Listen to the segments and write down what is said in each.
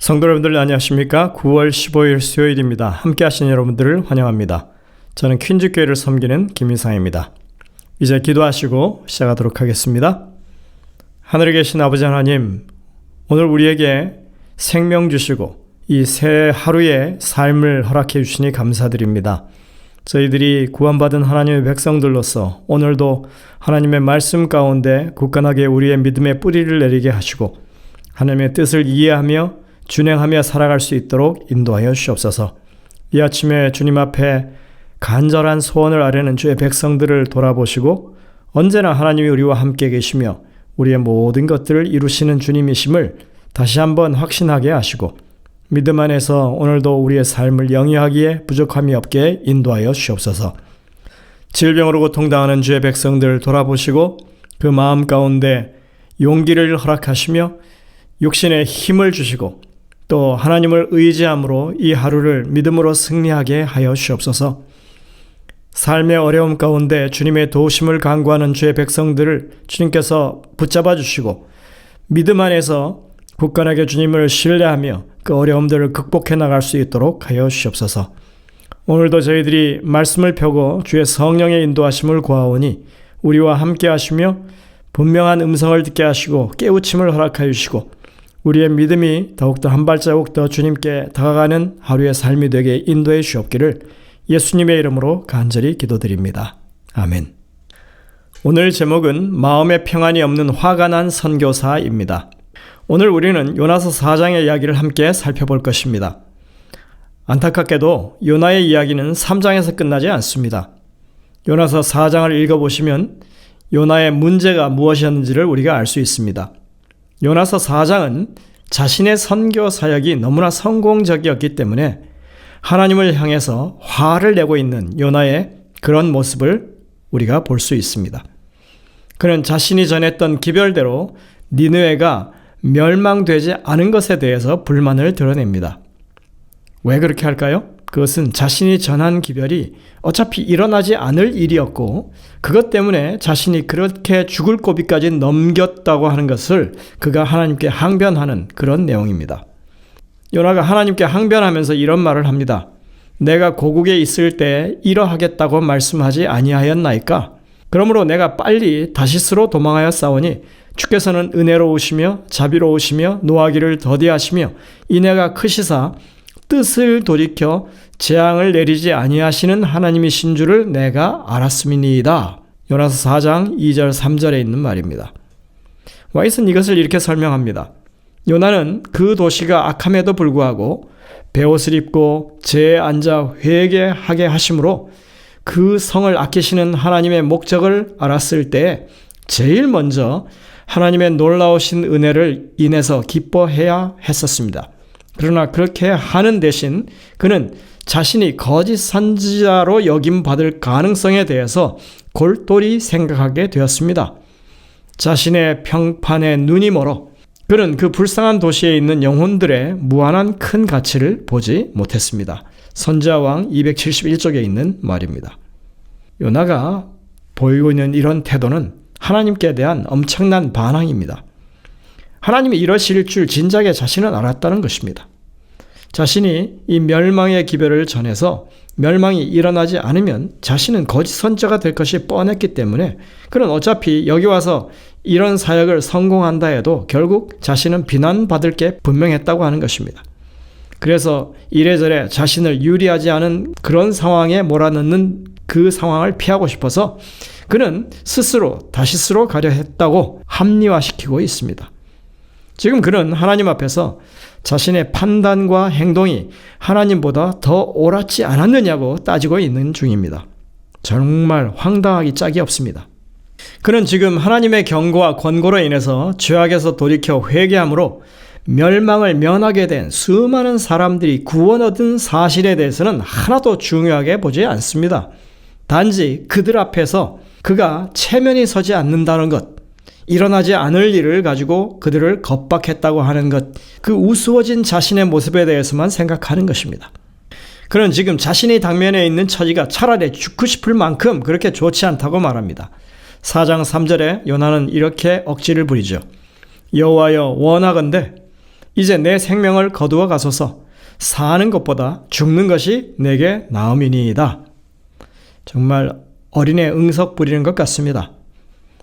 성도 여러분들 안녕하십니까? 9월 15일 수요일입니다. 함께 하신 여러분들을 환영합니다. 저는 퀸즈교회를 섬기는 김인상입니다. 이제 기도하시고 시작하도록 하겠습니다. 하늘에 계신 아버지 하나님, 오늘 우리에게 생명 주시고 이 새 하루의 삶을 허락해 주시니 감사드립니다. 저희들이 구원받은 하나님의 백성들로서 오늘도 하나님의 말씀 가운데 굳건하게 우리의 믿음의 뿌리를 내리게 하시고 하나님의 뜻을 이해하며 준행하며 살아갈 수 있도록 인도하여 주시옵소서. 이 아침에 주님 앞에 간절한 소원을 아뢰는 주의 백성들을 돌아보시고 언제나 하나님이 우리와 함께 계시며 우리의 모든 것들을 이루시는 주님이심을 다시 한번 확신하게 하시고 믿음 안에서 오늘도 우리의 삶을 영위하기에 부족함이 없게 인도하여 주시옵소서. 질병으로 고통당하는 주의 백성들 돌아보시고 그 마음 가운데 용기를 허락하시며 육신의 힘을 주시고 또 하나님을 의지함으로 이 하루를 믿음으로 승리하게 하여 주시옵소서. 삶의 어려움 가운데 주님의 도우심을 간구하는 주의 백성들을 주님께서 붙잡아 주시고 믿음 안에서 굳건하게 주님을 신뢰하며 그 어려움들을 극복해 나갈 수 있도록 하여 주시옵소서. 오늘도 저희들이 말씀을 펴고 주의 성령의 인도하심을 구하오니 우리와 함께 하시며 분명한 음성을 듣게 하시고 깨우침을 허락하여 주시고 우리의 믿음이 더욱더 한 발자국 더 주님께 다가가는 하루의 삶이 되게 인도해 주옵기를 예수님의 이름으로 간절히 기도드립니다. 아멘. 오늘 제목은 마음의 평안이 없는 화가 난 선교사입니다. 오늘 우리는 요나서 4장의 이야기를 함께 살펴볼 것입니다. 안타깝게도 요나의 이야기는 3장에서 끝나지 않습니다. 요나서 4장을 읽어보시면 요나의 문제가 무엇이었는지를 우리가 알 수 있습니다. 요나서 4장은 자신의 선교 사역이 너무나 성공적이었기 때문에 하나님을 향해서 화를 내고 있는 요나의 그런 모습을 우리가 볼 수 있습니다. 그는 자신이 전했던 기별대로 니느웨가 멸망되지 않은 것에 대해서 불만을 드러냅니다. 왜 그렇게 할까요? 그것은 자신이 전한 기별이 어차피 일어나지 않을 일이었고 그것 때문에 자신이 그렇게 죽을 고비까지 넘겼다고 하는 것을 그가 하나님께 항변하는 그런 내용입니다. 요나가 하나님께 항변하면서 이런 말을 합니다. 내가 고국에 있을 때 이러하겠다고 말씀하지 아니하였나이까? 그러므로 내가 빨리 다시스로 도망하여 싸우니 주께서는 은혜로우시며 자비로우시며 노하기를 더디하시며 인애가 크시사 뜻을 돌이켜 재앙을 내리지 아니하시는 하나님이신 줄을 내가 알았음이니이다. 요나서 4장 2절 3절에 있는 말입니다. 와이슨 이것을 이렇게 설명합니다. 요나는 그 도시가 악함에도 불구하고 베옷을 입고 제에 앉아 회개하게 하심으로 그 성을 아끼시는 하나님의 목적을 알았을 때 제일 먼저 하나님의 놀라우신 은혜를 인해서 기뻐해야 했었습니다. 그러나 그렇게 하는 대신 그는 자신이 거짓 선지자로 여김받을 가능성에 대해서 골똘히 생각하게 되었습니다. 자신의 평판에 눈이 멀어 그는 그 불쌍한 도시에 있는 영혼들의 무한한 큰 가치를 보지 못했습니다. 선지자왕 271쪽에 있는 말입니다. 요나가 보이고 있는 이런 태도는 하나님께 대한 엄청난 반항입니다. 하나님이 이러실 줄 진작에 자신은 알았다는 것입니다. 자신이 이 멸망의 기별을 전해서 멸망이 일어나지 않으면 자신은 거짓 선지자가 될 것이 뻔했기 때문에 그는 어차피 여기 와서 이런 사역을 성공한다 해도 결국 자신은 비난받을 게 분명했다고 하는 것입니다. 그래서 이래저래 자신을 유리하지 않은 그런 상황에 몰아넣는 그 상황을 피하고 싶어서 그는 스스로 다시스로 가려 했다고 합리화시키고 있습니다. 지금 그는 하나님 앞에서 자신의 판단과 행동이 하나님보다 더 옳았지 않았느냐고 따지고 있는 중입니다. 정말 황당하기 짝이 없습니다. 그는 지금 하나님의 경고와 권고로 인해서 죄악에서 돌이켜 회개함으로 멸망을 면하게 된 수많은 사람들이 구원 얻은 사실에 대해서는 하나도 중요하게 보지 않습니다. 단지 그들 앞에서 그가 체면이 서지 않는다는 것, 일어나지 않을 일을 가지고 그들을 겁박했다고 하는 것, 그 우스워진 자신의 모습에 대해서만 생각하는 것입니다. 그는 지금 자신이 당면에 있는 처지가 차라리 죽고 싶을 만큼 그렇게 좋지 않다고 말합니다. 4장 3절에 요나는 이렇게 억지를 부리죠. 여호와여 원하건대 이제 내 생명을 거두어 가소서. 사는 것보다 죽는 것이 내게 나음이니이다. 정말 어린애 응석 부리는 것 같습니다.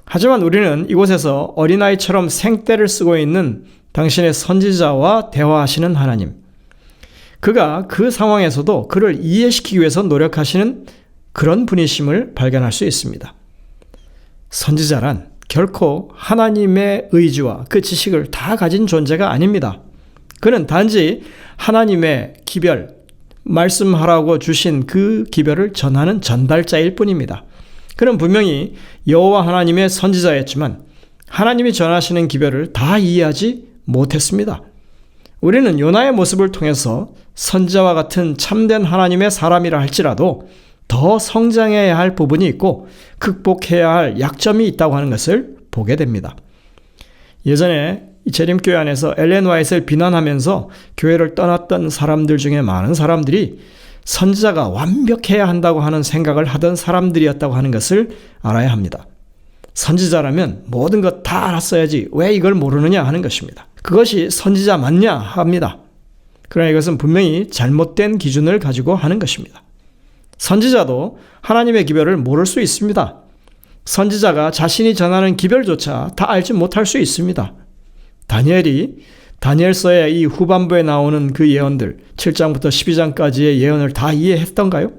하지만 우리는 이곳에서 어린아이처럼 생떼를 쓰고 있는 당신의 선지자와 대화하시는 하나님, 그가 그 상황에서도 그를 이해시키기 위해서 노력하시는 그런 분이심을 발견할 수 있습니다. 선지자란 결코 하나님의 의지와 그 지식을 다 가진 존재가 아닙니다. 그는 단지 하나님의 기별, 말씀하라고 주신 그 기별을 전하는 전달자일 뿐입니다. 그는 분명히 여호와 하나님의 선지자였지만 하나님이 전하시는 기별을 다 이해하지 못했습니다. 우리는 요나의 모습을 통해서 선지자와 같은 참된 하나님의 사람이라 할지라도 더 성장해야 할 부분이 있고 극복해야 할 약점이 있다고 하는 것을 보게 됩니다. 예전에 재림교회 안에서 엘렌 화이트를 비난하면서 교회를 떠났던 사람들 중에 많은 사람들이 선지자가 완벽해야 한다고 하는 생각을 하던 사람들이었다고 하는 것을 알아야 합니다. 선지자라면 모든 것 다 알았어야지 왜 이걸 모르느냐 하는 것입니다. 그것이 선지자 맞냐 합니다. 그러나 이것은 분명히 잘못된 기준을 가지고 하는 것입니다. 선지자도 하나님의 기별을 모를 수 있습니다. 선지자가 자신이 전하는 기별조차 다 알지 못할 수 있습니다. 다니엘이 다니엘서의 이 후반부에 나오는 그 예언들 7장부터 12장까지의 예언을 다 이해했던가요?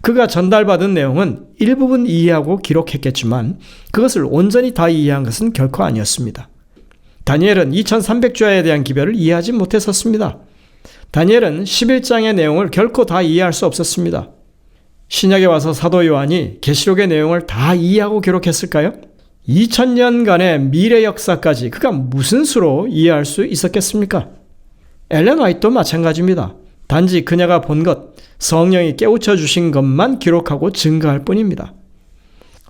그가 전달받은 내용은 일부분 이해하고 기록했겠지만 그것을 온전히 다 이해한 것은 결코 아니었습니다. 다니엘은 2300주야에 대한 기별을 이해하지 못했었습니다. 다니엘은 11장의 내용을 결코 다 이해할 수 없었습니다. 신약에 와서 사도 요한이 계시록의 내용을 다 이해하고 기록했을까요? 2000년간의 미래 역사까지 그가 무슨 수로 이해할 수 있었겠습니까? 엘렌 화이트도 마찬가지입니다. 단지 그녀가 본 것, 성령이 깨우쳐 주신 것만 기록하고 증거할 뿐입니다.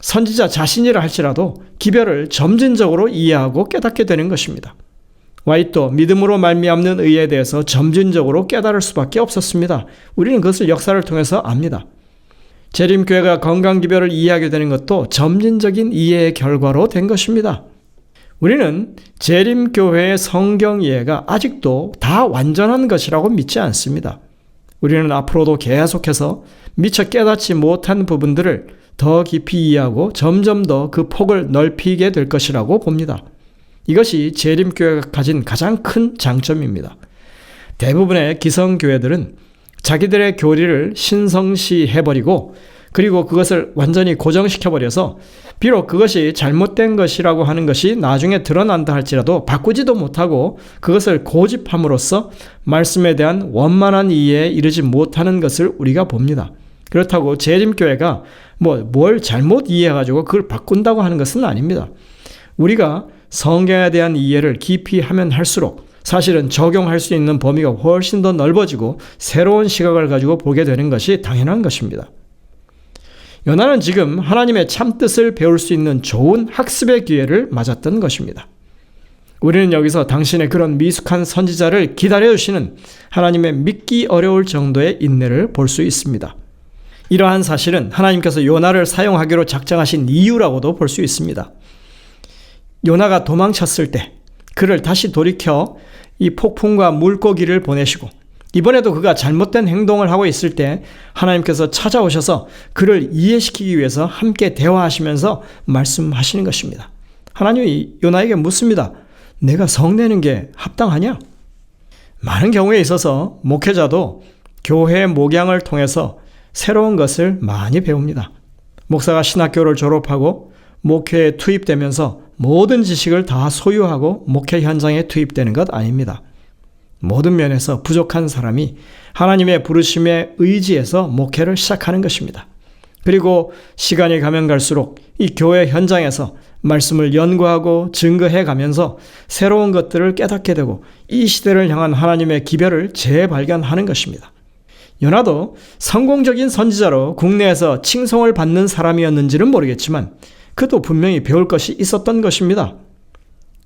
선지자 자신이라 할지라도 기별을 점진적으로 이해하고 깨닫게 되는 것입니다. 화이트도 믿음으로 말미암는 의에 대해서 점진적으로 깨달을 수밖에 없었습니다. 우리는 그것을 역사를 통해서 압니다. 재림교회가 건강기별을 이해하게 되는 것도 점진적인 이해의 결과로 된 것입니다. 우리는 재림교회의 성경 이해가 아직도 다 완전한 것이라고 믿지 않습니다. 우리는 앞으로도 계속해서 미처 깨닫지 못한 부분들을 더 깊이 이해하고 점점 더 그 폭을 넓히게 될 것이라고 봅니다. 이것이 재림교회가 가진 가장 큰 장점입니다. 대부분의 기성교회들은 자기들의 교리를 신성시해버리고 그리고 그것을 완전히 고정시켜버려서 비록 그것이 잘못된 것이라고 하는 것이 나중에 드러난다 할지라도 바꾸지도 못하고 그것을 고집함으로써 말씀에 대한 원만한 이해에 이르지 못하는 것을 우리가 봅니다. 그렇다고 재림교회가 뭘 잘못 이해해가지고 그걸 바꾼다고 하는 것은 아닙니다. 우리가 성경에 대한 이해를 깊이 하면 할수록 사실은 적용할 수 있는 범위가 훨씬 더 넓어지고 새로운 시각을 가지고 보게 되는 것이 당연한 것입니다. 요나는 지금 하나님의 참뜻을 배울 수 있는 좋은 학습의 기회를 맞았던 것입니다. 우리는 여기서 당신의 그런 미숙한 선지자를 기다려주시는 하나님의 믿기 어려울 정도의 인내를 볼 수 있습니다. 이러한 사실은 하나님께서 요나를 사용하기로 작정하신 이유라고도 볼 수 있습니다. 요나가 도망쳤을 때 그를 다시 돌이켜 이 폭풍과 물고기를 보내시고 이번에도 그가 잘못된 행동을 하고 있을 때 하나님께서 찾아오셔서 그를 이해시키기 위해서 함께 대화하시면서 말씀하시는 것입니다. 하나님이 요나에게 묻습니다. 내가 성내는 게 합당하냐? 많은 경우에 있어서 목회자도 교회 목양을 통해서 새로운 것을 많이 배웁니다. 목사가 신학교를 졸업하고 목회에 투입되면서 모든 지식을 다 소유하고 목회 현장에 투입되는 것 아닙니다. 모든 면에서 부족한 사람이 하나님의 부르심에 의지해서 목회를 시작하는 것입니다. 그리고 시간이 가면 갈수록 이 교회 현장에서 말씀을 연구하고 증거해 가면서 새로운 것들을 깨닫게 되고 이 시대를 향한 하나님의 기별을 재발견하는 것입니다. 요나도 성공적인 선지자로 국내에서 칭송을 받는 사람이었는지는 모르겠지만 그도 분명히 배울 것이 있었던 것입니다.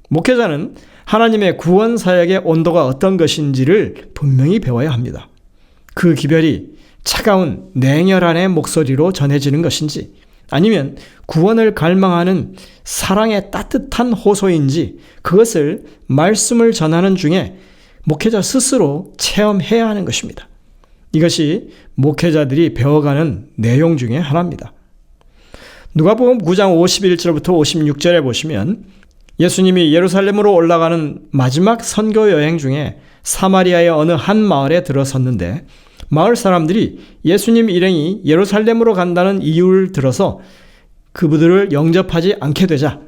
목회자는 하나님의 구원 사역의 온도가 어떤 것인지를 분명히 배워야 합니다. 그 기별이 차가운 냉혈한의 목소리로 전해지는 것인지 아니면 구원을 갈망하는 사랑의 따뜻한 호소인지 그것을 말씀을 전하는 중에 목회자 스스로 체험해야 하는 것입니다. 이것이 목회자들이 배워가는 내용 중에 하나입니다. 누가복음 9장 51절부터 56절에 보시면 예수님이 예루살렘으로 올라가는 마지막 선교 여행 중에 사마리아의 어느 한 마을에 들어섰는데 마을 사람들이 예수님 일행이 예루살렘으로 간다는 이유를 들어서 그분들을 영접하지 않게 되자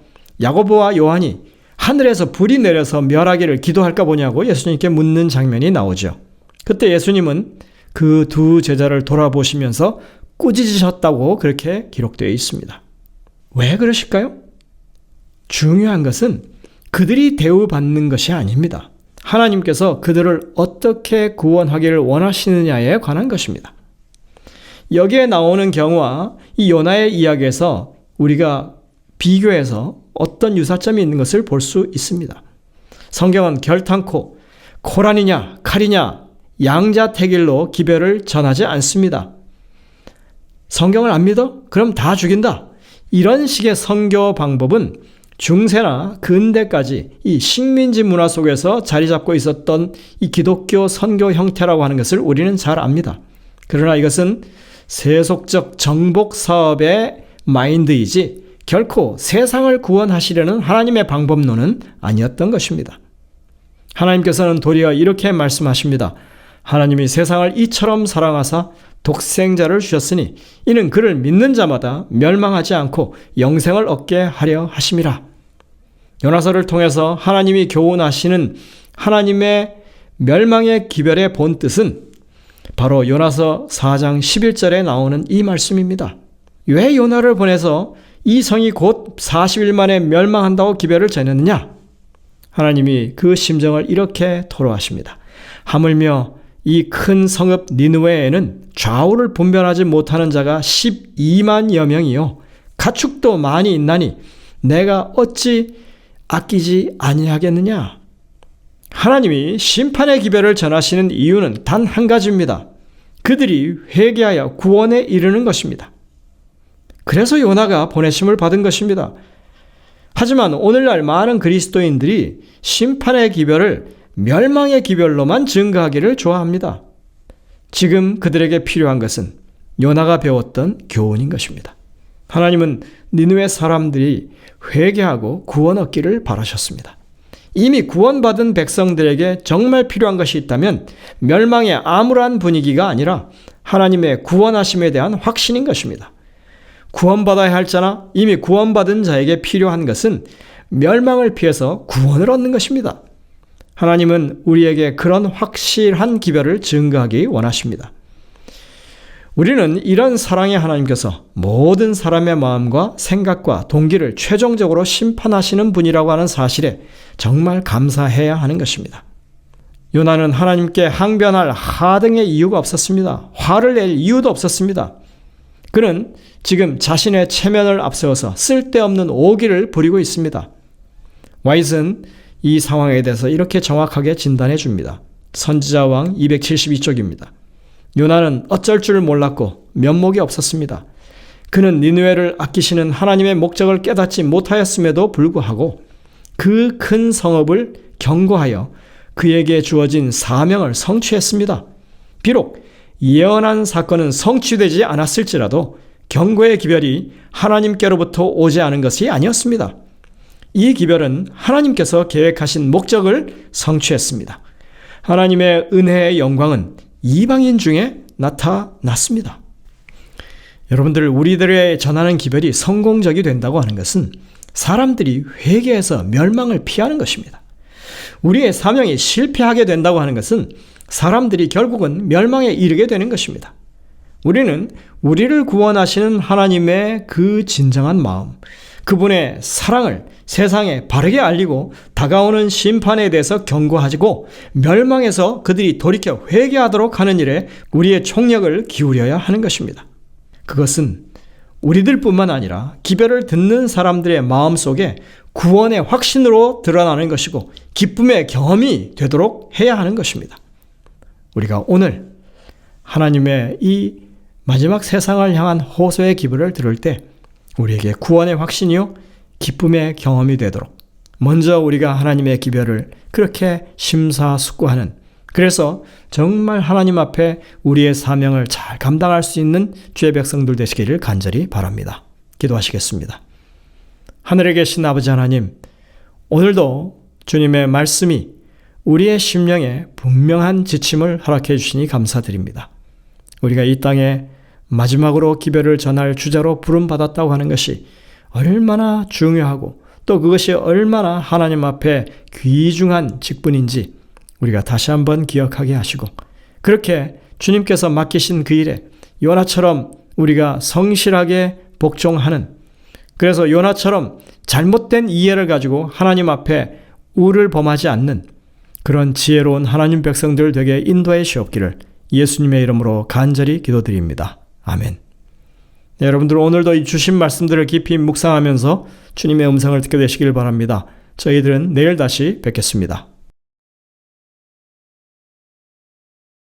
야고보와 요한이 하늘에서 불이 내려서 멸하기를 기도할까 보냐고 예수님께 묻는 장면이 나오죠. 그때 예수님은 그 두 제자를 돌아보시면서 꾸짖으셨다고 그렇게 기록되어 있습니다. 왜 그러실까요? 중요한 것은 그들이 대우받는 것이 아닙니다. 하나님께서 그들을 어떻게 구원하기를 원하시느냐에 관한 것입니다. 여기에 나오는 경우와 이 요나의 이야기에서 우리가 비교해서 어떤 유사점이 있는 것을 볼 수 있습니다. 성경은 결탄코 코란이냐 칼이냐 양자택일로 기별을 전하지 않습니다. 성경을 안 믿어? 그럼 다 죽인다. 이런 식의 선교 방법은 중세나 근대까지 이 식민지 문화 속에서 자리 잡고 있었던 이 기독교 선교 형태라고 하는 것을 우리는 잘 압니다. 그러나 이것은 세속적 정복 사업의 마인드이지 결코 세상을 구원하시려는 하나님의 방법론은 아니었던 것입니다. 하나님께서는 도리어 이렇게 말씀하십니다. 하나님이 세상을 이처럼 사랑하사 독생자를 주셨으니 이는 그를 믿는 자마다 멸망하지 않고 영생을 얻게 하려 하심이라. 요나서를 통해서 하나님이 교훈하시는 하나님의 멸망의 기별의 본 뜻은 바로 요나서 4장 11절에 나오는 이 말씀입니다. 왜 요나를 보내서 이 성이 곧 40일 만에 멸망한다고 기별을 전했느냐? 하나님이 그 심정을 이렇게 토로하십니다. 하물며 이 큰 성읍 니느웨에는 좌우를 분별하지 못하는 자가 12만여 명이요 가축도 많이 있나니 내가 어찌 아끼지 아니하겠느냐? 하나님이 심판의 기별을 전하시는 이유는 단 한 가지입니다. 그들이 회개하여 구원에 이르는 것입니다. 그래서 요나가 보내심을 받은 것입니다. 하지만 오늘날 많은 그리스도인들이 심판의 기별을 멸망의 기별로만 증거하기를 좋아합니다. 지금 그들에게 필요한 것은 요나가 배웠던 교훈인 것입니다. 하나님은 니느웨 사람들이 회개하고 구원 얻기를 바라셨습니다. 이미 구원받은 백성들에게 정말 필요한 것이 있다면 멸망의 암울한 분위기가 아니라 하나님의 구원하심에 대한 확신인 것입니다. 구원받아야 할 자나 이미 구원받은 자에게 필요한 것은 멸망을 피해서 구원을 얻는 것입니다. 하나님은 우리에게 그런 확실한 기별을 증거하기 원하십니다. 우리는 이런 사랑의 하나님께서 모든 사람의 마음과 생각과 동기를 최종적으로 심판하시는 분이라고 하는 사실에 정말 감사해야 하는 것입니다. 요나는 하나님께 항변할 하등의 이유가 없었습니다. 화를 낼 이유도 없었습니다. 그는 지금 자신의 체면을 앞세워서 쓸데없는 오기를 부리고 있습니다. 와이즈는 이 상황에 대해서 이렇게 정확하게 진단해 줍니다. 선지자왕 272쪽입니다. 요나는 어쩔 줄 몰랐고 면목이 없었습니다. 그는 니느웨를 아끼시는 하나님의 목적을 깨닫지 못하였음에도 불구하고 그 큰 성읍을 경고하여 그에게 주어진 사명을 성취했습니다. 비록 예언한 사건은 성취되지 않았을지라도 경고의 기별이 하나님께로부터 오지 않은 것이 아니었습니다. 이 기별은 하나님께서 계획하신 목적을 성취했습니다. 하나님의 은혜의 영광은 이방인 중에 나타났습니다. 여러분들, 우리들의 전하는 기별이 성공적이 된다고 하는 것은 사람들이 회개해서 멸망을 피하는 것입니다. 우리의 사명이 실패하게 된다고 하는 것은 사람들이 결국은 멸망에 이르게 되는 것입니다. 우리는 우리를 구원하시는 하나님의 그 진정한 마음, 그분의 사랑을 세상에 바르게 알리고 다가오는 심판에 대해서 경고하고 멸망해서 그들이 돌이켜 회개하도록 하는 일에 우리의 총력을 기울여야 하는 것입니다. 그것은 우리들뿐만 아니라 기별을 듣는 사람들의 마음속에 구원의 확신으로 드러나는 것이고 기쁨의 경험이 되도록 해야 하는 것입니다. 우리가 오늘 하나님의 이 마지막 세상을 향한 호소의 기별을 들을 때 우리에게 구원의 확신이요 기쁨의 경험이 되도록 먼저 우리가 하나님의 기별을 그렇게 심사숙고하는, 그래서 정말 하나님 앞에 우리의 사명을 잘 감당할 수 있는 주의 백성들 되시기를 간절히 바랍니다. 기도하시겠습니다. 하늘에 계신 아버지 하나님, 오늘도 주님의 말씀이 우리의 심령에 분명한 지침을 허락해 주시니 감사드립니다. 우리가 이 땅에 마지막으로 기별을 전할 주자로 부름받았다고 하는 것이 얼마나 중요하고 또 그것이 얼마나 하나님 앞에 귀중한 직분인지 우리가 다시 한번 기억하게 하시고, 그렇게 주님께서 맡기신 그 일에 요나처럼 우리가 성실하게 복종하는, 그래서 요나처럼 잘못된 이해를 가지고 하나님 앞에 우를 범하지 않는 그런 지혜로운 하나님 백성들 되게 인도해 주옵기를 예수님의 이름으로 간절히 기도드립니다. 아멘. 네, 여러분들 오늘도 이 주신 말씀들을 깊이 묵상하면서 주님의 음성을 듣게 되시길 바랍니다. 저희들은 내일 다시 뵙겠습니다.